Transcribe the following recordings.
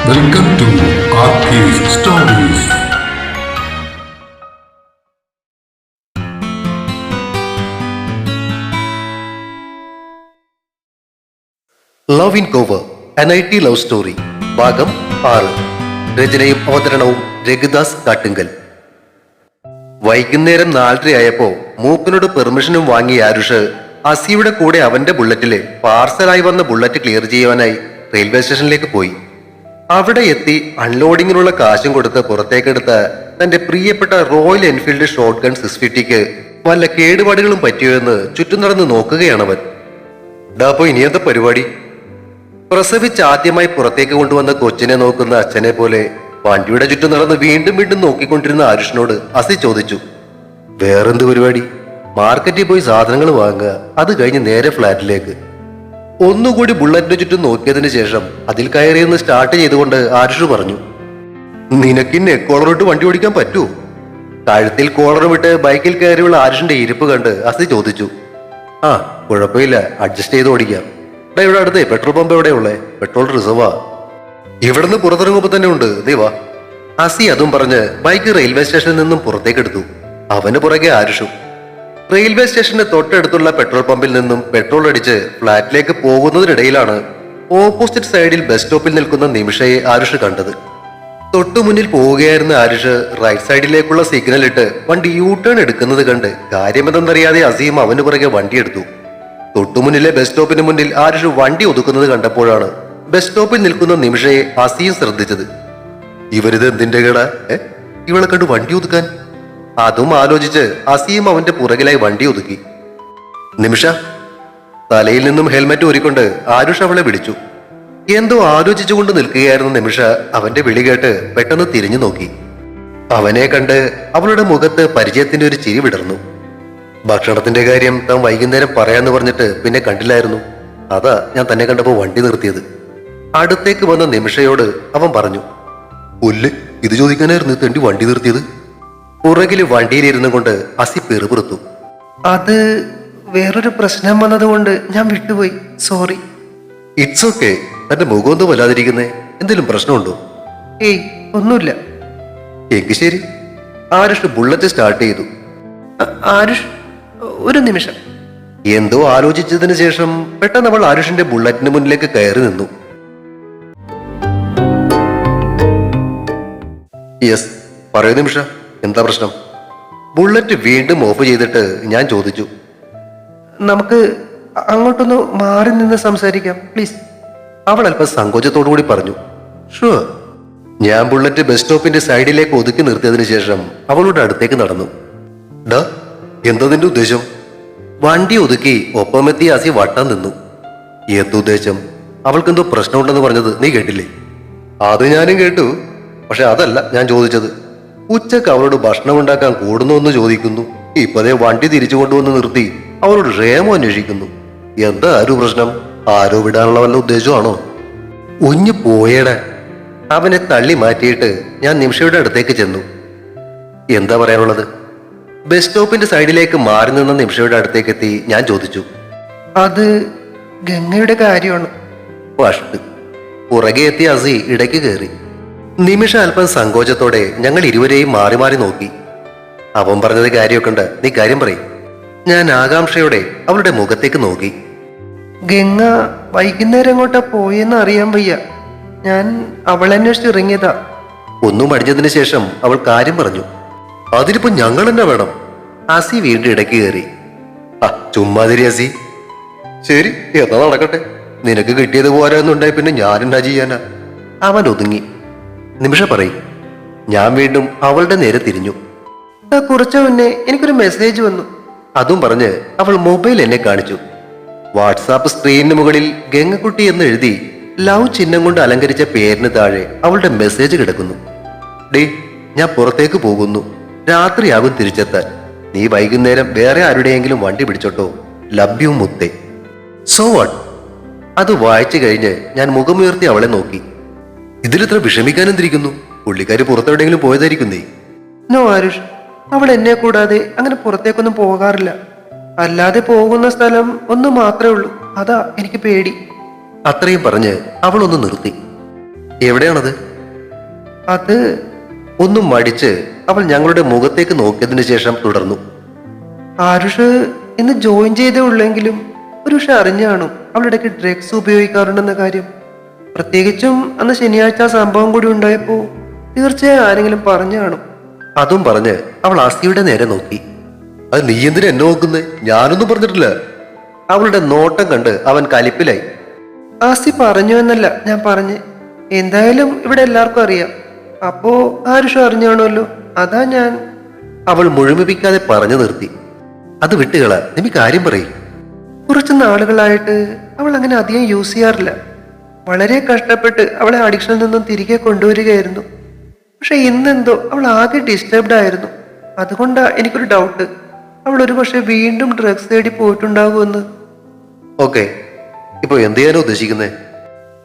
Welcome to Arcade Stories. Love in cover NIT love story ഭാഗം 6. രചനയും അവതരണവും രഘുദാസ് കാട്ടുങ്കൽ. വൈകുന്നേരം 4:30 ആയപ്പോ മൂപ്പനോട് പെർമിഷനും വാങ്ങിയ ആരുഷ് അസിയുടെ കൂടെ അവന്റെ ബുള്ളറ്റില് പാർസലായി വന്ന ബുള്ളറ്റ് ക്ലിയർ ചെയ്യുവാനായി റെയിൽവേ സ്റ്റേഷനിലേക്ക് പോയി. അവിടെ എത്തി അൺലോഡിങ്ങിനുള്ള കാശും കൊടുത്ത് പുറത്തേക്കെടുത്ത തന്റെ പ്രിയപ്പെട്ട റോയൽ എൻഫീൽഡ് ഷോട്ട് ഗൺ 650ക്ക് വല്ല കേടുപാടുകളും പറ്റിയോ എന്ന് ചുറ്റും നടന്ന് നോക്കുകയാണവൻ. ഡാപ്പോ ഇനി എന്താ പരിപാടി? പ്രസവിച്ച് ആദ്യമായി പുറത്തേക്ക് കൊണ്ടുവന്ന കൊച്ചിനെ നോക്കുന്ന അച്ഛനെ പോലെ വണ്ടിയുടെ ചുറ്റും നടന്ന് വീണ്ടും വീണ്ടും നോക്കിക്കൊണ്ടിരുന്ന ആരുഷിനോട് അസി ചോദിച്ചു. വേറെന്ത് പരിപാടി? മാർക്കറ്റിൽ പോയി സാധനങ്ങൾ വാങ്ങുക, അത് കഴിഞ്ഞ് നേരെ ഫ്ലാറ്റിലേക്ക്. ഒന്നുകൂടി ബുള്ളറ്റിന് ചുറ്റും നോക്കിയതിന് ശേഷം അതിൽ കയറിയെന്ന് സ്റ്റാർട്ട് ചെയ്തുകൊണ്ട് ആരുഷ് പറഞ്ഞു, നിനക്ക് നെക്കോളറിട്ട് വണ്ടി ഓടിക്കാൻ പറ്റൂ? കഴുത്തിൽ കോളർ വിട്ട് ബൈക്കിൽ കയറിയുള്ള ആരുഷിന്റെ ഇരിപ്പ് കണ്ട് അസി ചോദിച്ചു. ആ, കുഴപ്പമില്ല, അഡ്ജസ്റ്റ് ചെയ്ത് ഓടിക്കാം. ഇവിടെ അടുത്ത് പെട്രോൾ പമ്പ് എവിടെയുള്ളേ? പെട്രോൾ റിസർവാ. ഇവിടുന്ന് പുറത്തിറങ്ങുമ്പോ തന്നെ ഉണ്ട്, ദൈവാ. അസി അതും പറഞ്ഞ് ബൈക്ക് റെയിൽവേ സ്റ്റേഷനിൽ നിന്നും പുറത്തേക്കെടുത്തു. അവന് പുറകെ ആരുഷും. റെയിൽവേ സ്റ്റേഷന് തൊട്ടടുത്തുള്ള പെട്രോൾ പമ്പിൽ നിന്നും പെട്രോൾ അടിച്ച് ഫ്ളാറ്റിലേക്ക് പോകുന്നതിനിടയിലാണ് ഓപ്പോസിറ്റ് സൈഡിൽ ബസ് സ്റ്റോപ്പിൽ നിൽക്കുന്ന നിമിഷയെ ആരുഷ് കണ്ടത്. തൊട്ടു മുന്നിൽ പോവുകയായിരുന്ന ആരുഷ് റൈറ്റ് സൈഡിലേക്കുള്ള സിഗ്നൽ ഇട്ട് വണ്ടി യൂ ടേൺ എടുക്കുന്നത് കണ്ട് കാര്യമെന്തെന്നറിയാതെ അസീം അവന് പുറകെ വണ്ടിയെടുത്തു. തൊട്ടുമുന്നിലെ ബസ് സ്റ്റോപ്പിന് മുന്നിൽ ആരുഷ് വണ്ടി ഒതുക്കുന്നത് കണ്ടപ്പോഴാണ് ബസ് സ്റ്റോപ്പിൽ നിൽക്കുന്ന നിമിഷയെ അസീം ശ്രദ്ധിച്ചത്. ഇവരിത് എന്തിന്റെ കേടാ? ഇവളെ കണ്ട് വണ്ടി ഒതുക്കാൻ? അതും ആലോചിച്ച് അസീം അവന്റെ പുറകിലായി വണ്ടി ഒതുക്കി. നിമിഷ. തലയിൽ നിന്നും ഹെൽമെറ്റ് ഊരിക്കൊണ്ട് ആരുഷ് അവളെ വിളിച്ചു. എന്തോ ആലോചിച്ചുകൊണ്ട് നിൽക്കുകയായിരുന്ന നിമിഷ അവന്റെ വിളി കേട്ട് പെട്ടെന്ന് തിരിഞ്ഞു നോക്കി. അവനെ കണ്ട് അവളുടെ മുഖത്ത് പരിചയത്തിന്റെ ഒരു ചിരി വിടർന്നു. ഭക്ഷണത്തിന്റെ കാര്യം താൻ വൈകുന്നേരം പറയാന്ന് പറഞ്ഞിട്ട് പിന്നെ കണ്ടില്ലായിരുന്നു. അതാ ഞാൻ തന്നെ കണ്ടപ്പോ വണ്ടി നിർത്തിയത്. അടുത്തേക്ക് വന്ന നിമിഷയോട് അവൻ പറഞ്ഞു. പുല്ല്, ഇത് ചോദിക്കാനായിരുന്നു തെണ്ടി വണ്ടി നിർത്തിയത്? പുറകില് വണ്ടിയിലിരുന്നു കൊണ്ട് അസി പെറുപിറുത്തു. അത് വേറൊരു പ്രശ്നം വന്നതുകൊണ്ട് ഞാൻ വിട്ടുപോയി, സോറി. It's okay. തന്റെ മുഖമൊന്നും വല്ലാതിരിക്കുന്നേ, എന്തെങ്കിലും പ്രശ്നമുണ്ടോ? ഏയ്, ഒന്നുമില്ല. എങ്കിൽ ശരി. ആരുഷ് ബുള്ളറ്റ് സ്റ്റാർട്ട് ചെയ്തു. ആരുഷ്, ഒരു നിമിഷം. എന്തോ ആലോചിച്ചതിന് ശേഷം പെട്ടെന്ന് അവൾ ആരുഷിന്റെ ബുള്ളറ്റിന് മുന്നിലേക്ക് കയറി നിന്നു. യെസ്, പറയൂ നിമിഷ, എന്താ പ്രശ്നം? ബുള്ളറ്റ് വീണ്ടും ഓഫ് ചെയ്തിട്ട് ഞാൻ ചോദിച്ചു. നമുക്ക് അങ്ങോട്ടൊന്ന് മാറി നിന്ന് സംസാരിക്കാം, പ്ലീസ്. അവൾ അല്പം സങ്കോചത്തോടു കൂടി പറഞ്ഞു. ഷുവർ. ഞാൻ ബുള്ളറ്റ് ബസ് സ്റ്റോപ്പിന്റെ സൈഡിലേക്ക് ഒതുക്കി നിർത്തിയതിനു ശേഷം അവളുടെ അടുത്തേക്ക് നടന്നു. ഡാ, എന്താ നിന്റെ ഉദ്ദേശം? വണ്ടി ഒതുക്കി ഒപ്പമെത്തി അസി വട്ടം നിന്നു. എന്തുദ്ദേശം? അവൾക്കെന്തോ പ്രശ്നമുണ്ടെന്ന് പറഞ്ഞത് നീ കേട്ടില്ലേ? അത് ഞാനും കേട്ടു. പക്ഷെ അതല്ല ഞാൻ ചോദിച്ചത്. ഉച്ചക്ക് അവളോട് ഭക്ഷണം ഉണ്ടാക്കാൻ കൂടുന്നോന്ന് ചോദിക്കുന്നു. ഇപ്പതേ വണ്ടി തിരിച്ചു കൊണ്ടുവന്ന് നിർത്തി അവളോട് ക്ഷേമം അന്വേഷിക്കുന്നു. എന്താ ആരു പ്രശ്നം? ആരോ വിടാനുള്ള വല്ല ഉദ്ദേശമാണോ? ഉഞ്ഞു പോയേടെ. അവനെ തള്ളി മാറ്റിയിട്ട് ഞാൻ നിമിഷയുടെ അടുത്തേക്ക് ചെന്നു. എന്താ പറയാനുള്ളത്? ബസ് സ്റ്റോപ്പിന്റെ സൈഡിലേക്ക് മാറി നിന്ന നിമിഷയുടെ അടുത്തേക്ക് എത്തി ഞാൻ ചോദിച്ചു. അത് ഗംഗയുടെ കാര്യമാണ്. വഷ്ട്. പുറകെ എത്തിയ അസി ഇടയ്ക്ക് കയറി. നിമിഷ അല്പം സങ്കോചത്തോടെ ഞങ്ങൾ ഇരുവരെയും മാറി മാറി നോക്കി. അവൻ പറഞ്ഞത് കാര്യമൊക്കെ ഉണ്ട്, നീ കാര്യം പറയും. ഞാൻ ആകാംക്ഷയോടെ അവളുടെ മുഖത്തേക്ക് നോക്കി. ഗംഗ വൈകുന്നേരം എങ്ങോട്ടാ പോയെന്ന് അറിയാൻ വയ്യ. ഞാൻ അവളന്വേഷിച്ച് ഇറങ്ങിയതാ. ഒന്നും അടിഞ്ഞതിന് ശേഷം അവൾ കാര്യം പറഞ്ഞു. അതിനിപ്പോ ഞങ്ങൾ തന്നെ വേണം? അസി വീണ്ടും ഇടയ്ക്ക് കയറി. ചുമ്മാതിരി അസി. ശരി, എന്നാ നടക്കട്ടെ. നിനക്ക് കിട്ടിയത് പോരാന്നുണ്ടായി പിന്നെ ഞാൻ എന്നാ ചെയ്യാനാ? അവൻ ഒതുങ്ങി. നിമിഷ പറയും. ഞാൻ വീണ്ടും അവളുടെ നേരെ തിരിഞ്ഞു. കുറച്ചു മുന്നേ എനിക്കൊരു മെസ്സേജ് വന്നു. അതും പറഞ്ഞ് അവൾ മൊബൈൽ എന്നെ കാണിച്ചു. വാട്സാപ്പ് സ്ക്രീനിന് മുകളിൽ ഗംഗക്കുട്ടി എന്ന് എഴുതി ലവ് ചിഹ്നം കൊണ്ട് അലങ്കരിച്ച പേരിന് താഴെ അവളുടെ മെസ്സേജ് കിടക്കുന്നു. ഡേ, ഞാൻ പുറത്തേക്ക് പോകുന്നു. രാത്രിയാകും തിരിച്ചെത്താൻ. നീ വൈകുന്നേരം വേറെ ആരുടെയെങ്കിലും വണ്ടി പിടിച്ചോട്ടോ. ലവ് യു മുത്തേ. So what? അത് വായിച്ചു കഴിഞ്ഞ് ഞാൻ മുഖമുയർത്തി അവളെ നോക്കി. ഇതിലിത്ര വിഷമിക്കാനെന്തിരിക്കുന്നു? പുള്ളിക്കാരി പുറത്തെവിടെയെങ്കിലും പോയതായിരിക്കുന്നേ. നോ ആരുഷ്, അവൾ എന്നെ കൂടാതെ അങ്ങനെ പുറത്തേക്കൊന്നും പോകാറില്ല. അല്ലാതെ പോകുന്ന സ്ഥലം ഒന്ന് മാത്രമേ ഉള്ളൂ. അതാ എനിക്ക് പേടി. അത്രയും പറഞ്ഞ് അവൾ ഒന്ന് നിർത്തി. എവിടെയാണത്? അത് ഒന്നും മടിച്ച് അവൾ ഞങ്ങളുടെ മുഖത്തേക്ക് നോക്കിയതിനു ശേഷം തുടർന്നു. ആരുഷ് ഇന്ന് ജോയിൻ ചെയ്തേ ഉള്ളെങ്കിലും ഒരു പക്ഷെ അറിഞ്ഞാണും അവളിടയ്ക്ക് ഡ്രഗ്സ് ഉപയോഗിക്കാറുണ്ടെന്ന കാര്യം. പ്രത്യേകിച്ചും അന്ന് ശനിയാഴ്ച ആ സംഭവം കൂടി ഉണ്ടായപ്പോ തീർച്ചയായും ആരെങ്കിലും പറഞ്ഞു കാണും. അതും പറഞ്ഞ് അവൾ ആസിയുടെ നേരെ നോക്കി. അത് നീ എന്തിനാ എന്നെ നോക്കുന്നേ? ഞാനൊന്നും പറഞ്ഞിട്ടില്ല. അവളുടെ നോട്ടം കണ്ട് അവൻ കലിപ്പിലായി. ആസി പറഞ്ഞു എന്നല്ല ഞാൻ പറഞ്ഞ്. എന്തായാലും ഇവിടെ എല്ലാവർക്കും അറിയാം. അപ്പോ ആരുഷ് അറിഞ്ഞാണല്ലോ, അതാ ഞാൻ. അവൾ മുഴുമിപ്പിക്കാതെ പറഞ്ഞു നിർത്തി. അത് വിട്ടുകള, നീ കാര്യം പറയും. കുറച്ച് നാളുകളായിട്ട് അവൾ അങ്ങനെ അധികം യൂസ് ചെയ്യാറില്ല. വളരെ കഷ്ടപ്പെട്ട് അവളെ അഡിക്ഷനിൽ നിന്നും തിരികെ കൊണ്ടുവരികയായിരുന്നു. പക്ഷെ ഇന്നെന്തോ അവൾ ആകെ ഡിസ്റ്റർബ്ഡ് ആയിരുന്നു. അതുകൊണ്ടാ എനിക്കൊരു ഡൗട്ട്, അവൾ ഒരു പക്ഷെ വീണ്ടും ഡ്രഗ്സ് തേടി പോയിട്ടുണ്ടാകുമെന്ന്. ഓക്കെ, ഇപ്പൊ എന്ത് ചെയ്യാനോ ഉദ്ദേശിക്കുന്നേ?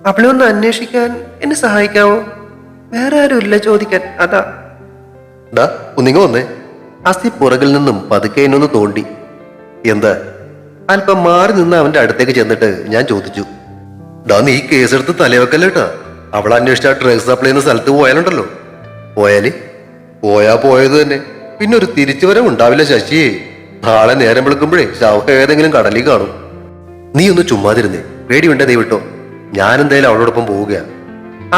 അവളെ ഒന്ന് അന്വേഷിക്കാൻ എന്നെ സഹായിക്കാവോ? വേറെ ആരും ഇല്ല ചോദിക്കാൻ, അതാ. ഡാ ഒന്നിങ്ങ വന്നേ. അസി പുറകിൽ നിന്നും പതുക്കെ എന്നൊന്ന് തോണ്ടി. എന്താ? അല്പം മാറി നിന്ന് അവന്റെ അടുത്തേക്ക് ചെന്നിട്ട് ഞാൻ ചോദിച്ചു. ഡാ നീ കേസെടുത്ത് തലവെക്കല്ലേട്ടാ. അവൾ അന്വേഷിച്ച ഡ്രഗ്സ് സപ്ലൈ ചെയ്യുന്ന സ്ഥലത്ത് പോയാലുണ്ടല്ലോ. പോയാ പോയത് തന്നെ. പിന്നെ ഒരു തിരിച്ചുവരവ് ഉണ്ടാവില്ല ശശിയെ. നാളെ നേരം വിളിക്കുമ്പോഴേ ശവം ഏതെങ്കിലും കടലിൽ കാണും. നീ ഒന്ന് ചുമ്മാതിരുന്നേ, പേടിയുണ്ടേ നീ വിട്ടോ. ഞാൻ എന്തായാലും അവളോടൊപ്പം പോവുക.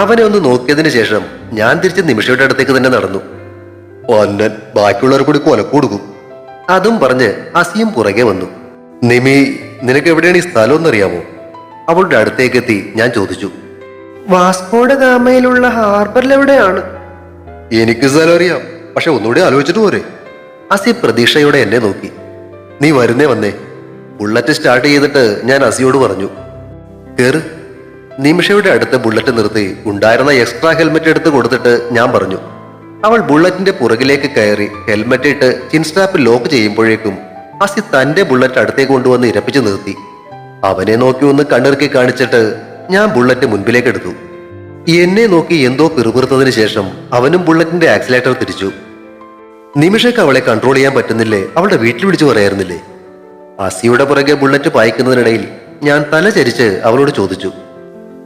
അവനെ ഒന്ന് നോക്കിയതിന് ശേഷം ഞാൻ തിരിച്ച് നിമിഷയുടെ അടുത്തേക്ക് തന്നെ നടന്നു. ഒന്നൻ ബാക്കിയുള്ളവർ കൂടി കൊലക്ക് കൊടുക്കും. അതും പറഞ്ഞ് അസിയും പുറകെ വന്നു. നിമി, നിനക്ക് എവിടെയാണ് ഈ സ്ഥലം എന്നറിയാമോ? അവളുടെ അടുത്തേക്ക് എത്തി ഞാൻ ചോദിച്ചു. വാസ്കോഡ ഗാമയിലുള്ള ഹാർബറിൽ എവിടെയാണ്? എനിക്ക് സ്ഥലം അറിയാം, പക്ഷെ ഒന്നുകൂടി ആലോചിച്ചിട്ട് പോരെ. അസി പ്രതീക്ഷയോടെ എന്നെ നോക്കി. നീ വന്നേ. ബുള്ളറ്റ് സ്റ്റാർട്ട് ചെയ്തിട്ട് ഞാൻ അസിയോട് പറഞ്ഞു, കേറ്. നിമിഷയുടെ അടുത്ത് ബുള്ളറ്റ് നിർത്തി ഉണ്ടായിരുന്ന എക്സ്ട്രാ ഹെൽമെറ്റ് എടുത്ത് കൊടുത്തിട്ട് ഞാൻ പറഞ്ഞു. അവൾ ബുള്ളറ്റിന്റെ പുറകിലേക്ക് കയറി ഹെൽമെറ്റ് ഇട്ട് ചിൻസ്ട്രാപ്പ് ലോക്ക് ചെയ്യുമ്പോഴേക്കും അസി തന്റെ ബുള്ളറ്റ് അടുത്തേക്ക് കൊണ്ടുവന്ന് ഇരപ്പിച്ചു നിർത്തി. അവനെ നോക്കി ഒന്ന് കണ്ണിറുക്കി കാണിച്ചിട്ട് ഞാൻ ബുള്ളറ്റ് മുൻപിലേക്ക് എടുത്തു. എന്നെ നോക്കി എന്തോ പിറുപിറുത്തതിന് ശേഷം അവനും ബുള്ളറ്റിന്റെ ആക്സിലേറ്റർ തിരിച്ചു. നിമിഷയ്ക്ക് അവളെ കൺട്രോൾ ചെയ്യാൻ പറ്റുന്നില്ലേ, അവളുടെ വീട്ടിൽ വിളിച്ചു പറയായിരുന്നില്ലേ? അസിയുടെ പുറകെ ബുള്ളറ്റ് പായിക്കുന്നതിനിടയിൽ ഞാൻ തല ചരിച്ച് അവളോട് ചോദിച്ചു.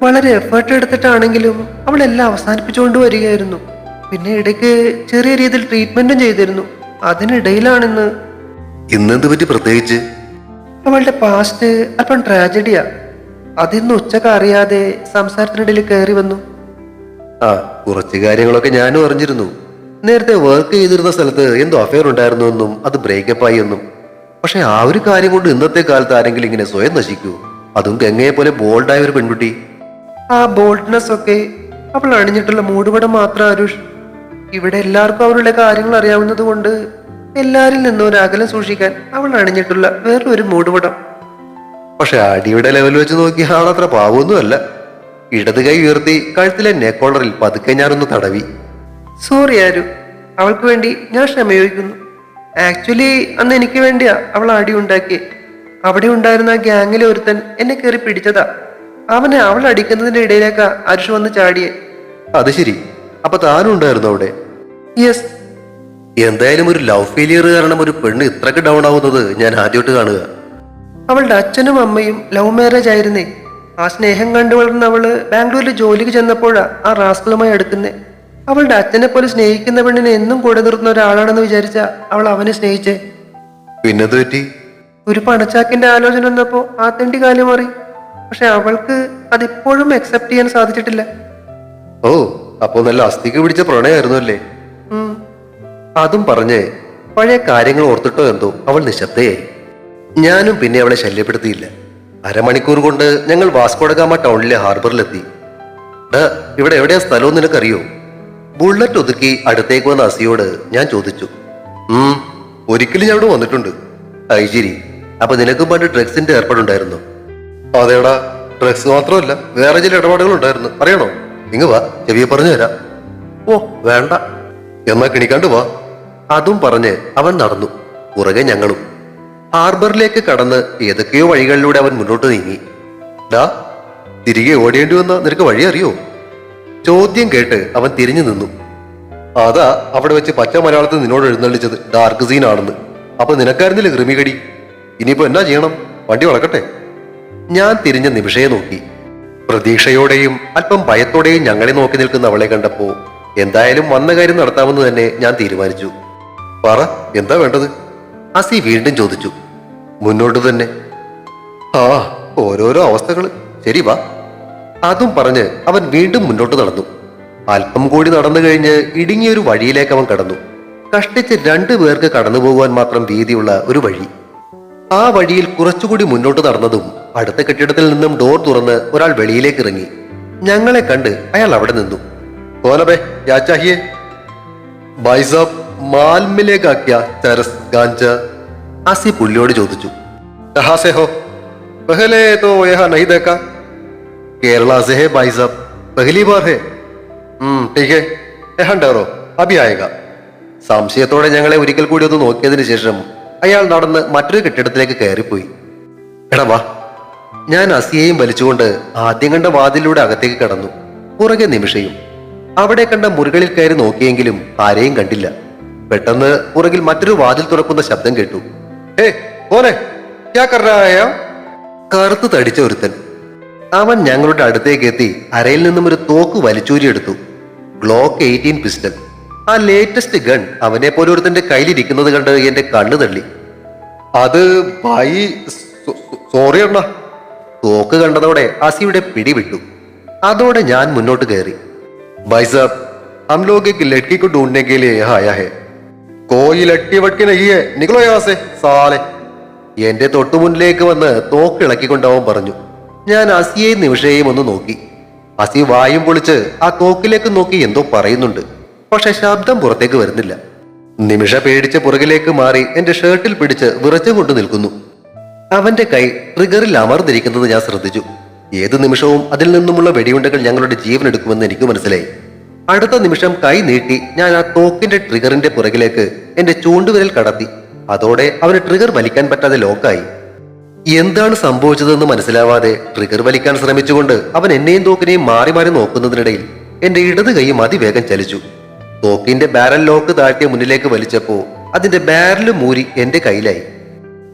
വളരെ എഫേർട്ട് എടുത്തിട്ടാണെങ്കിലും അവൾ എല്ലാം അവസാനിപ്പിച്ചുകൊണ്ട് വരികയായിരുന്നു. പിന്നെ ഇടയ്ക്ക് ചെറിയ രീതിയിൽ ട്രീറ്റ്മെന്റും ചെയ്തിരുന്നു. അതിനിടയിലാണിന്ന്. ഇന്നെന്ത് പറ്റി പ്രത്യേകിച്ച്? അവളുടെ പാസ്റ്റ് അല്പം ട്രാജഡിയാ. അതിന്ന് ഉച്ചക്ക് അറിയാതെ സംസാരത്തിനിടയിൽ കയറി വന്നു. കുറച്ച് കാര്യങ്ങളൊക്കെ ഞാനും അറിഞ്ഞിരുന്നു. നേരത്തെ വർക്ക് ചെയ്തിരുന്ന സ്ഥലത്ത് എന്തോ അഫയർ ഉണ്ടായിരുന്നു എന്നും അത് ബ്രേക്കപ്പ് ആയി എന്നും. പക്ഷെ ആ ഒരു കാര്യം കൊണ്ട് ഇന്നത്തെ കാലത്ത് ആരെങ്കിലും ഇങ്ങനെ സ്വയം നശിക്കൂ? അതും ഗംഗയെ പോലെ ബോൾഡായ ഒരു പെൺകുട്ടി. ആ ബോൾഡ്നെസ് ഒക്കെ അവൾ അണിഞ്ഞിട്ടുള്ള മൂടുപടം മാത്രം ആരുഷ്. ഇവിടെ എല്ലാവർക്കും അവരുടെ കാര്യങ്ങൾ അറിയാവുന്നത് കൊണ്ട് എല്ലാരിൽ നിന്നും ഒരു അകലം സൂക്ഷിക്കാൻ അവൾ അണിഞ്ഞിട്ടുള്ള വേറൊരു മൂടുപടം. പക്ഷെ അടിയുടെ ലെവൽ വെച്ച് നോക്കി ആളത്ര പാവൊന്നുമല്ല. ഇടത് കൈ ഉയർത്തി കഴുത്തിലെ നെക്കോളറിൽ പതുക്കെ ഞാനൊന്ന് തടവി. സോറി ആരു, അവൾക്ക് വേണ്ടി ഞാൻ ക്ഷമ ചോദിക്കുന്നു. ആക്ച്വലി അന്ന് എനിക്ക് വേണ്ടിയാ അവൾ അടി ഉണ്ടാക്കിയേ. അവിടെ ഉണ്ടായിരുന്ന ആ ഗ്യാങ്ങിലെ ഒരുത്തൻ എന്നെ കയറി പിടിച്ചതാ. അവനെ അവൾ അടിക്കുന്നതിന്റെ ഇടയിലേക്കാ അരുഷ് വന്ന് ചാടിയേ. അത് ശരി, അപ്പൊ താനും ഉണ്ടായിരുന്നു അവിടെ? യെസ്. എന്തായാലും ഒരു ലവ് ഫെയിലിയർ കാരണം ഒരു പെണ്ണ് ഇത്രക്ക് ഡൗൺ ആവുന്നത് ഞാൻ ആദ്യമായിട്ട് കാണുക. അവളുടെ അച്ഛനും അമ്മയും ലവ് മാരേജ് ആയിരുന്നേ. ആ സ്നേഹം കണ്ടു വളർന്ന അവള് ബാംഗ്ലൂരിൽ ജോലിക്ക് ചെന്നപ്പോഴാ ആ റാസ്കളുമായി അടുക്കുന്നേ. അവളുടെ അച്ഛനെ പോലെ സ്നേഹിക്കുന്ന പെണ്ണിനെ എന്നും കൂടെ നിർത്തുന്ന ഒരാളാണെന്ന് വിചാരിച്ച അവൾ അവനെ സ്നേഹിച്ചേ. പിന്നെന്ത് പറ്റി? ഒരു പണച്ചാക്കിന്റെ ആലോചന വന്നപ്പോ ആ തെണ്ടി കാലം മാറി. പക്ഷെ അവൾക്ക് അതിപ്പോഴും അക്സെപ്റ്റ് ചെയ്യാൻ സാധിച്ചിട്ടില്ല. ഓ, അപ്പോ നല്ല അസ്ഥിക്ക് പിടിച്ച പ്രണയമായിരുന്നു അല്ലേ? അതും പറഞ്ഞ് പഴയ കാര്യങ്ങൾ ഓർത്തിട്ടോ എന്തോ അവൾ നിശബ്ദയായി. ഞാനും പിന്നെ അവളെ ശല്യപ്പെടുത്തിയില്ല. അരമണിക്കൂർ കൊണ്ട് ഞങ്ങൾ വാസ്കോഡഗാമ ടൗണിലെ ഹാർബറിലെത്തി. ഇവിടെ എവിടെയാ സ്ഥലവും നിനക്കറിയോ? ബുള്ളറ്റ് ഒതുക്കി അടുത്തേക്ക് വന്ന അസിയോട് ഞാൻ ചോദിച്ചു. ഒരിക്കലും ഞാൻ ഇവിടെ വന്നിട്ടുണ്ട്. ശരി, അപ്പൊ നിനക്ക് പണ്ട് ഡ്രഗ്സിന്റെ ഏർപ്പാടുണ്ടായിരുന്നു? അതേടാ, ഡ്രഗ്സ് മാത്രമല്ല വേറെ ചില ഇടപാടുകൾ ഉണ്ടായിരുന്നു. അറിയണോ? ഇങ്ങ് വാ, ചെവിയെ പറഞ്ഞു തരാം. ഓ വേണ്ട, എന്നാ കിണിക്കാണ്ട് വാ. അതും പറഞ്ഞ് അവൻ നടന്നു. പുറകെ ഞങ്ങളും. ഹാർബറിലേക്ക് കടന്ന് ഏതൊക്കെയോ വഴികളിലൂടെ അവൻ മുന്നോട്ട് നീങ്ങി. ഡാ, തിരികെ ഓടേണ്ടി വന്ന നിനക്ക് വഴി അറിയോ? ചോദ്യം കേട്ട് അവൻ തിരിഞ്ഞു നിന്നു. അതാ അവിടെ വെച്ച് പച്ച മലയാളത്തിൽ നിന്നോട് എഴുന്നള്ളിച്ചത് ഡാർക്ക് സീൻ ആണെന്ന്. അപ്പൊ നിനക്കായിരുന്നില്ലേ ക്രിമികടി? ഇനിയിപ്പോ എന്നാ ചെയ്യണം? വണ്ടി വളക്കട്ടെ? ഞാൻ തിരിഞ്ഞ നിമിഷയെ നോക്കി. പ്രതീക്ഷയോടെയും അല്പം ഭയത്തോടെയും ഞങ്ങളെ നോക്കി നിൽക്കുന്ന അവളെ കണ്ടപ്പോ എന്തായാലും വന്ന കാര്യം നടത്താമെന്ന് തന്നെ ഞാൻ തീരുമാനിച്ചു. പറ, എന്താ വേണ്ടത്? അസി വീണ്ടും ചോദിച്ചു. മുന്നോട്ട് തന്നെ. ആ, ഓരോരോ അവസ്ഥകള്. ശരി വാ. അതും പറഞ്ഞ് അവൻ വീണ്ടും മുന്നോട്ട് നടന്നു. അല്പം കൂടി നടന്നു കഴിഞ്ഞ് ഇടുങ്ങിയൊരു വഴിയിലേക്ക് അവൻ കടന്നു. കഷ്ടിച്ച് 2 പേർക്ക് കടന്നു പോകുവാൻ മാത്രം വീതിയുള്ള ഒരു വഴി. ആ വഴിയിൽ കുറച്ചുകൂടി മുന്നോട്ട് നടന്നതും അടുത്ത കെട്ടിടത്തിൽ നിന്നും ഡോർ തുറന്ന് ഒരാൾ വെളിയിലേക്ക് ഇറങ്ങി. ഞങ്ങളെ കണ്ട് അയാൾ അവിടെ നിന്നു. കോനബേ ക്യാ ചാഹിയേ? ഭായ് സാബ് മാൽ മിലേഗാ ക്യാ ചരസ് ഗാഞ്ച? ആസി പുള്ളിയോട് ചോദിച്ചു. കഹാ സേ ഹോ? പഹലെ തോ യഹാ നഹീ ദേഖാ. കേരള സേ ഹേ ഭായ് സാബ്, പഹലി ബാർ ഹേ. ठीक है, यहाँ डरो, अभी आएगा. സംശയത്തോടെ ഞങ്ങളെ ഒരിക്കൽ കൂടി ഒന്ന് നോക്കിയതിനു ശേഷം അയാൾ നടന്ന് മറ്റൊരു കെട്ടിടത്തിലേക്ക് കയറിപ്പോയി. എടാ വാ. ഞാൻ അസിയെയും വലിച്ചുകൊണ്ട് ആദ്യം കണ്ട വാതിലൂടെ അകത്തേക്ക് കടന്നു. പുറകെ നിമിഷയും. അവിടെ കണ്ട മുറികളിൽ കയറി നോക്കിയെങ്കിലും ആരെയും കണ്ടില്ല. പെട്ടെന്ന് പുറകിൽ മറ്റൊരു വാതിൽ തുറക്കുന്ന ശബ്ദം കേട്ടു. കറുത്ത് തടിച്ച ഒരുത്തൻ. അവൻ ഞങ്ങളുടെ അടുത്തേക്ക് എത്തി അരയിൽ നിന്നും ഒരു തോക്ക് വലിച്ചൂരിയെടുത്തു. Glock 18 pistol. ആ ലേറ്റസ്റ്റ് ഗൺ അവനെ പോലെ ഒരുത്തന്റെ കയ്യിലിരിക്കുന്നത് കണ്ട് എന്റെ കണ്ണു തള്ളി. അത് ഭായി, സോറി അണ്ണ. തോക്ക് കണ്ടതോടെ അസിയുടെ പിടിവിട്ടു. അതോടെ ഞാൻ മുന്നോട്ട് കയറി. ഭായ് സാബ്, ഹം ലോഗ് एक लड़की को ढूंढने के लिए यहाँ आया है. कोई लट्टी वटकी नहीं है, निकलो यहाँ से साले. എന്റെ തൊട്ടുമുന്നിലേക്ക് വന്ന് തോക്ക് ഇളക്കിക്കൊണ്ട് അവൻ പറഞ്ഞു. ഞാൻ അസിയെയും നിമിഷയെയും ഒന്ന് നോക്കി. അസി വായും പൊളിച്ച് ആ തോക്കിലേക്ക് നോക്കി എന്തോ പറയുന്നുണ്ട്. പക്ഷെ ശബ്ദം പുറത്തേക്ക് വരുന്നില്ല. നിമിഷ പേടിച്ച് പുറകിലേക്ക് മാറി എന്റെ ഷർട്ടിൽ പിടിച്ച് വിറച്ചുകൊണ്ട് നിൽക്കുന്നു. അവന്റെ കൈ ട്രിഗറിൽ അമർന്നിരിക്കുന്നത് ഞാൻ ശ്രദ്ധിച്ചു. ഏത് നിമിഷവും അതിൽ നിന്നുമുള്ള വെടിയുണ്ടകൾ ഞങ്ങളുടെ ജീവൻ എടുക്കുമെന്ന് എനിക്ക് മനസ്സിലായി. അടുത്ത നിമിഷം കൈ നീട്ടി ഞാൻ ആ തോക്കിന്റെ ട്രിഗറിന്റെ പുറകിലേക്ക് എന്റെ ചൂണ്ടുവിരൽ കടത്തി. അതോടെ അവന് ട്രിഗർ വലിക്കാൻ പറ്റാതെ ലോക്കായി. എന്താണ് സംഭവിച്ചതെന്ന് മനസ്സിലാവാതെ ട്രിഗർ വലിക്കാൻ ശ്രമിച്ചുകൊണ്ട് അവൻ എന്നെയും തോക്കിനെയും മാറി മാറി നോക്കുന്നതിനിടയിൽ എന്റെ ഇടത് കൈ അതിവേഗം ചലിച്ചു. തോക്കിന്റെ ബാരൽ ലോക്ക് താഴ്ത്തിയ മുന്നിലേക്ക് വലിച്ചപ്പോ അതിന്റെ ബാരൽ മൂരി എന്റെ കയ്യിലായി.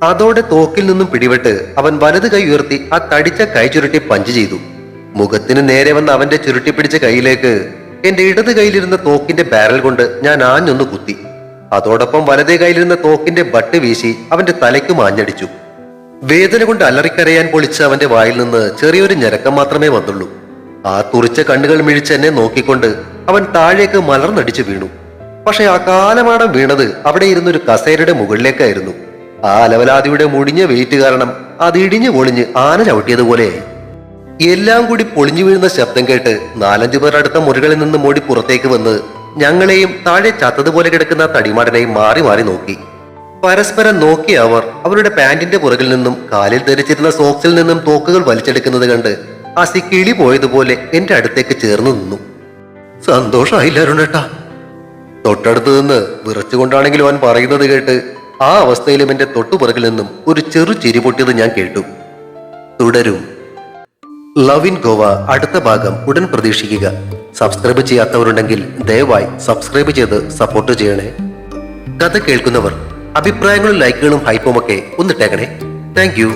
അതോടെ തോക്കിൽ നിന്നും പിടിപെട്ട് അവൻ വലത് കൈ ഉയർത്തി ആ തടിച്ച കൈ ചുരുട്ടി പഞ്ച് ചെയ്തു. മുഖത്തിന് നേരെ വന്ന അവന്റെ ചുരുട്ടി പിടിച്ച കൈയിലേക്ക് എന്റെ ഇടത് കയ്യിലിരുന്ന തോക്കിന്റെ ബാരൽ കൊണ്ട് ഞാൻ ആഞ്ഞൊന്ന് കുത്തി. അതോടൊപ്പം വലതേ കയ്യിലിരുന്ന തോക്കിന്റെ ബട്ട് വീശി അവന്റെ തലയ്ക്ക് മാഞ്ഞടിച്ചു. വേദന കൊണ്ട് അലറിക്കരയാൻ പൊളിച്ച അവന്റെ വായിൽ നിന്ന് ചെറിയൊരു ഞരക്കം മാത്രമേ വന്നുള്ളൂ. ആ തുറിച്ച കണ്ണുകൾ മിഴിച്ച് എന്നെ നോക്കിക്കൊണ്ട് അവൻ താഴേക്ക് മലർന്നടിച്ചു വീണു. പക്ഷെ ആ കാലമാടം വീണത് അവിടെ ഇരുന്നൊരു കസേരയുടെ മുകളിലേക്കായിരുന്നു. ആ അലവലാതിയുടെ മുടിഞ്ഞ വെയിറ്റ് കാരണം അത് ഇടിഞ്ഞു പൊളിഞ്ഞ് ആന ചവിട്ടിയതുപോലെയായി. എല്ലാം കൂടി പൊളിഞ്ഞു വീഴുന്ന ശബ്ദം കേട്ട് 4-5 പേർ അടുത്ത മുറികളിൽ നിന്ന് മോടി പുറത്തേക്ക് വന്ന് ഞങ്ങളെയും താഴെ ചത്തതുപോലെ കിടക്കുന്ന തടിമാടനെയും മാറി മാറി നോക്കി. പരസ്പരം നോക്കിയ അവർ അവരുടെ പാന്റിന്റെ പുറകിൽ നിന്നും കാലിൽ ധരിച്ചിരുന്ന സോക്സിൽ നിന്നും തോക്കുകൾ വലിച്ചെടുക്കുന്നത് കണ്ട് അസി കിളി പോയതുപോലെ എന്റെ അടുത്തേക്ക് ചേർന്ന് നിന്നു. സന്തോഷമായില്ല അരുണേട്ടാ. തൊട്ടടുത്ത് നിന്ന് വിറച്ചുകൊണ്ടാണെങ്കിലും അവൻ പറയുന്നത് കേട്ട് ആ അവസ്ഥയിലും എന്റെ തൊട്ടുപുറകിൽ നിന്നും ഒരു ചെറു ചിരി പൊട്ടിയത് ഞാൻ കേട്ടു. തുടരും. ലവ് ഇൻ ഗോവ അടുത്ത ഭാഗം ഉടൻ പ്രതീക്ഷിക്കുക. സബ്സ്ക്രൈബ് ചെയ്യാത്തവരുണ്ടെങ്കിൽ ദയവായി സബ്സ്ക്രൈബ് ചെയ്ത് സപ്പോർട്ട് ചെയ്യണേ. കഥ കേൾക്കുന്നവർ അഭിപ്രായങ്ങളും ലൈക്കുകളും ഹൈപ്പും ഒക്കെ ഒന്നിട്ടേക്കണേ. Thank you.